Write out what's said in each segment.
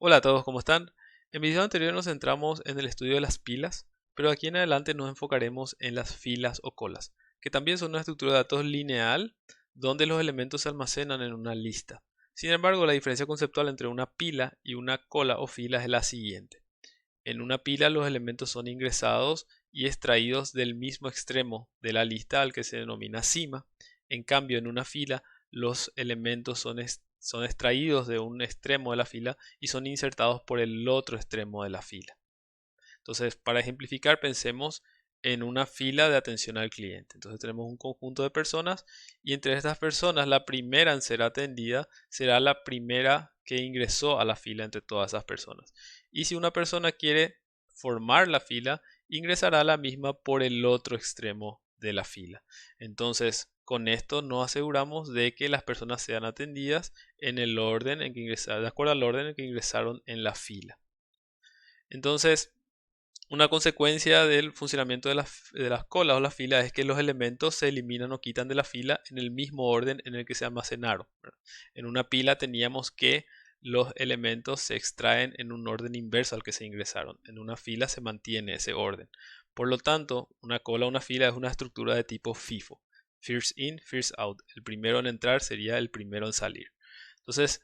Hola a todos, ¿cómo están? En el video anterior nos centramos en el estudio de las pilas, pero aquí en adelante nos enfocaremos en las filas o colas, que también son una estructura de datos lineal donde los elementos se almacenan en una lista. Sin embargo, la diferencia conceptual entre una pila y una cola o fila es la siguiente. En una pila los elementos son ingresados y extraídos del mismo extremo de la lista al que se denomina cima. En cambio, en una fila los elementos son extraídos de un extremo de la fila y son insertados por el otro extremo de la fila. Entonces, para ejemplificar, pensemos en una fila de atención al cliente. Entonces tenemos un conjunto de personas y entre estas personas la primera en ser atendida será la primera que ingresó a la fila entre todas esas personas. Y si una persona quiere formar la fila, ingresará la misma por el otro extremo de la fila. Entonces, con esto nos aseguramos de que las personas sean atendidas en el orden en que ingresaron, de acuerdo al orden en que ingresaron en la fila. Entonces, una consecuencia del funcionamiento de las colas o las filas es que los elementos se eliminan o quitan de la fila en el mismo orden en el que se almacenaron, ¿verdad? En una pila teníamos que los elementos se extraen en un orden inverso al que se ingresaron. En una fila se mantiene ese orden. Por lo tanto, una cola o una fila es una estructura de tipo FIFO. First in, first out. El primero en entrar sería el primero en salir. Entonces,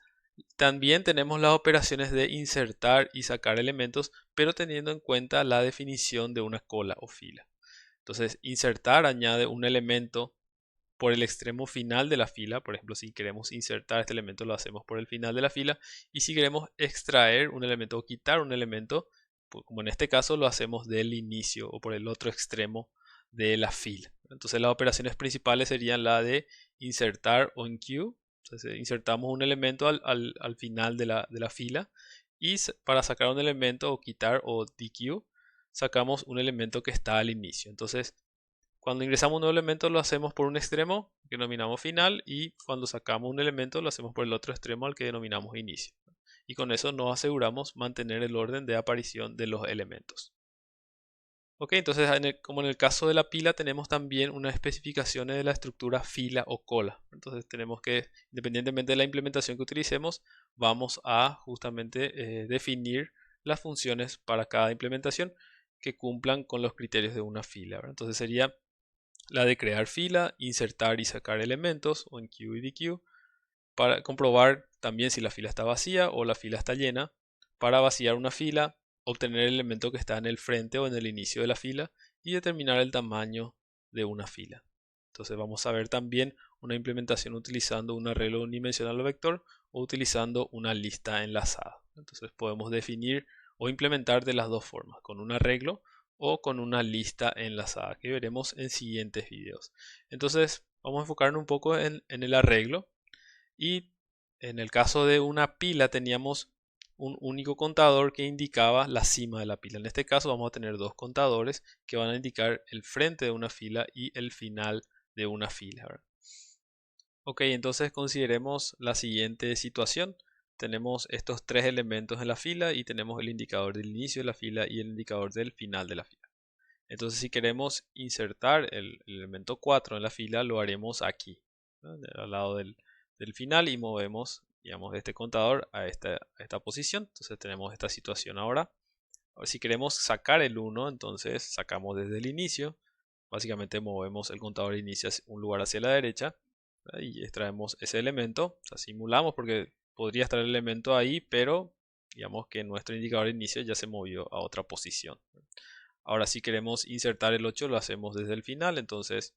también tenemos las operaciones de insertar y sacar elementos, pero teniendo en cuenta la definición de una cola o fila. Entonces, insertar añade un elemento por el extremo final de la fila. Por ejemplo, si queremos insertar este elemento, lo hacemos por el final de la fila. Y si queremos extraer un elemento o quitar un elemento, como en este caso, lo hacemos del inicio o por el otro extremo de la fila. Entonces, las operaciones principales serían la de insertar on queue. Entonces, insertamos un elemento al final de la fila y para sacar un elemento o quitar o dequeue, sacamos un elemento que está al inicio. Entonces, cuando ingresamos un nuevo elemento lo hacemos por un extremo que denominamos final y cuando sacamos un elemento lo hacemos por el otro extremo al que denominamos inicio. Y con eso nos aseguramos mantener el orden de aparición de los elementos. Ok, entonces como en el caso de la pila tenemos también unas especificaciones de la estructura fila o cola. Entonces tenemos que, independientemente de la implementación que utilicemos, vamos a justamente definir las funciones para cada implementación que cumplan con los criterios de una fila, ¿verdad? Entonces sería la de crear fila, insertar y sacar elementos o en queue y dequeue, para comprobar también si la fila está vacía o la fila está llena, para vaciar una fila, obtener el elemento que está en el frente o en el inicio de la fila y determinar el tamaño de una fila. Entonces vamos a ver también una implementación utilizando un arreglo unidimensional o vector o utilizando una lista enlazada. Entonces podemos definir o implementar de las dos formas, con un arreglo o con una lista enlazada que veremos en siguientes videos. Entonces vamos a enfocarnos un poco en el arreglo y en el caso de una pila teníamos un único contador que indicaba la cima de la pila. En este caso vamos a tener dos contadores que van a indicar el frente de una fila y el final de una fila, ¿verdad? Ok, entonces consideremos la siguiente situación. Tenemos estos tres elementos en la fila y tenemos el indicador del inicio de la fila y el indicador del final de la fila. Entonces si queremos insertar el elemento 4 en la fila, lo haremos aquí, ¿no? Al lado del final y movemos, digamos, este contador a esta posición. Entonces tenemos esta situación ahora. Ahora, si queremos sacar el 1, entonces sacamos desde el inicio. Básicamente movemos el contador de inicio hacia un lugar hacia la derecha, ¿verdad? Y extraemos ese elemento. O sea, simulamos porque podría estar el elemento ahí, pero digamos que nuestro indicador de inicio ya se movió a otra posición. Ahora si queremos insertar el 8 lo hacemos desde el final, entonces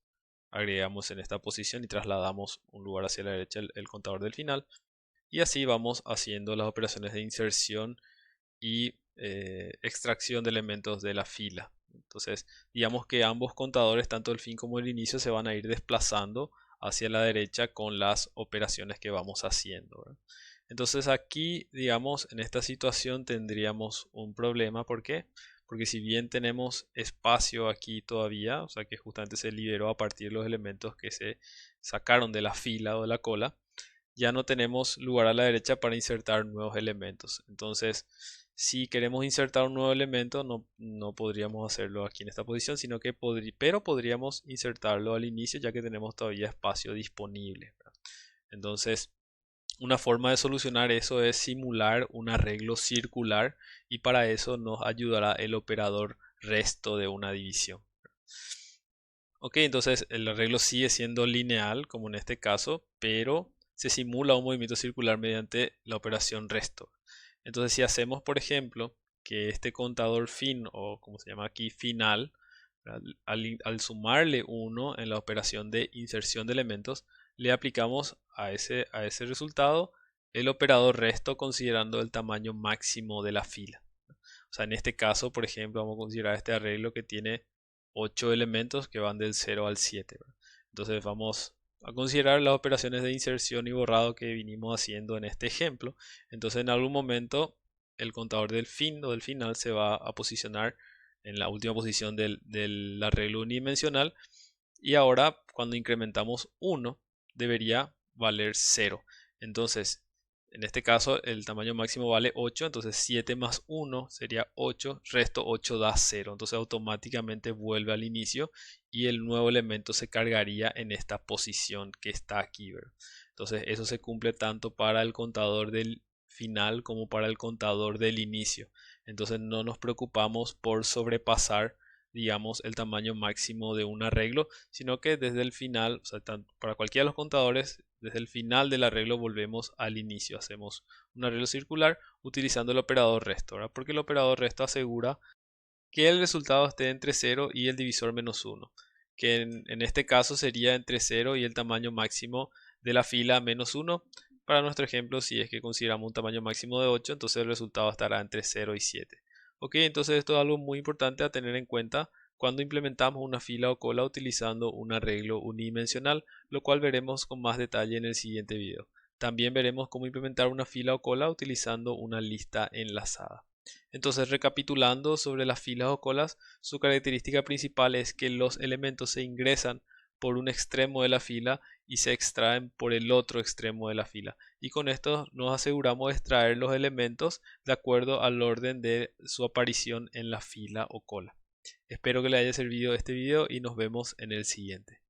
agregamos en esta posición y trasladamos un lugar hacia la derecha el contador del final. Y así vamos haciendo las operaciones de inserción y extracción de elementos de la fila. Entonces, digamos que ambos contadores, tanto el fin como el inicio, se van a ir desplazando hacia la derecha con las operaciones que vamos haciendo, ¿verdad? Entonces aquí, digamos, en esta situación tendríamos un problema. ¿Por qué? Porque si bien tenemos espacio aquí todavía, o sea que justamente se liberó a partir de los elementos que se sacaron de la fila o de la cola, ya no tenemos lugar a la derecha para insertar nuevos elementos. Entonces, si queremos insertar un nuevo elemento, no podríamos hacerlo aquí en esta posición, sino que pero podríamos insertarlo al inicio ya que tenemos todavía espacio disponible, ¿verdad? Entonces, Una forma de solucionar eso es simular un arreglo circular y para eso nos ayudará el operador resto de una división. Ok, entonces el arreglo sigue siendo lineal, como en este caso, pero se simula un movimiento circular mediante la operación resto. Entonces, si hacemos, por ejemplo, que este contador fin, o como se llama aquí, final, al sumarle 1 en la operación de inserción de elementos, le aplicamos a ese resultado el operador resto considerando el tamaño máximo de la fila. O sea, en este caso, por ejemplo, vamos a considerar este arreglo que tiene 8 elementos que van del 0 al 7, ¿verdad? Entonces vamos a considerar las operaciones de inserción y borrado que vinimos haciendo en este ejemplo. Entonces en algún momento el contador del fin o del final se va a posicionar en la última posición del arreglo unidimensional y ahora cuando incrementamos 1 debería valer 0. Entonces en este caso el tamaño máximo vale 8, entonces 7 más 1 sería 8, resto 8 da 0, entonces automáticamente vuelve al inicio y el nuevo elemento se cargaría en esta posición que está aquí, ¿verdad? Entonces eso se cumple tanto para el contador del final como para el contador del inicio. Entonces no nos preocupamos por sobrepasar, digamos, el tamaño máximo de un arreglo, sino que desde el final, o sea, para cualquiera de los contadores, desde el final del arreglo volvemos al inicio. Hacemos un arreglo circular utilizando el operador resto, ¿verdad? Porque el operador resto asegura que el resultado esté entre 0 y el divisor menos 1, que en este caso sería entre 0 y el tamaño máximo de la fila menos 1. Para nuestro ejemplo, si es que consideramos un tamaño máximo de 8, entonces el resultado estará entre 0 y 7. Ok, entonces esto es algo muy importante a tener en cuenta cuando implementamos una fila o cola utilizando un arreglo unidimensional, lo cual veremos con más detalle en el siguiente video. También veremos cómo implementar una fila o cola utilizando una lista enlazada. Entonces, recapitulando sobre las filas o colas, su característica principal es que los elementos se ingresan por un extremo de la fila y se extraen por el otro extremo de la fila. Y con esto nos aseguramos de extraer los elementos de acuerdo al orden de su aparición en la fila o cola. Espero que le haya servido este video y nos vemos en el siguiente.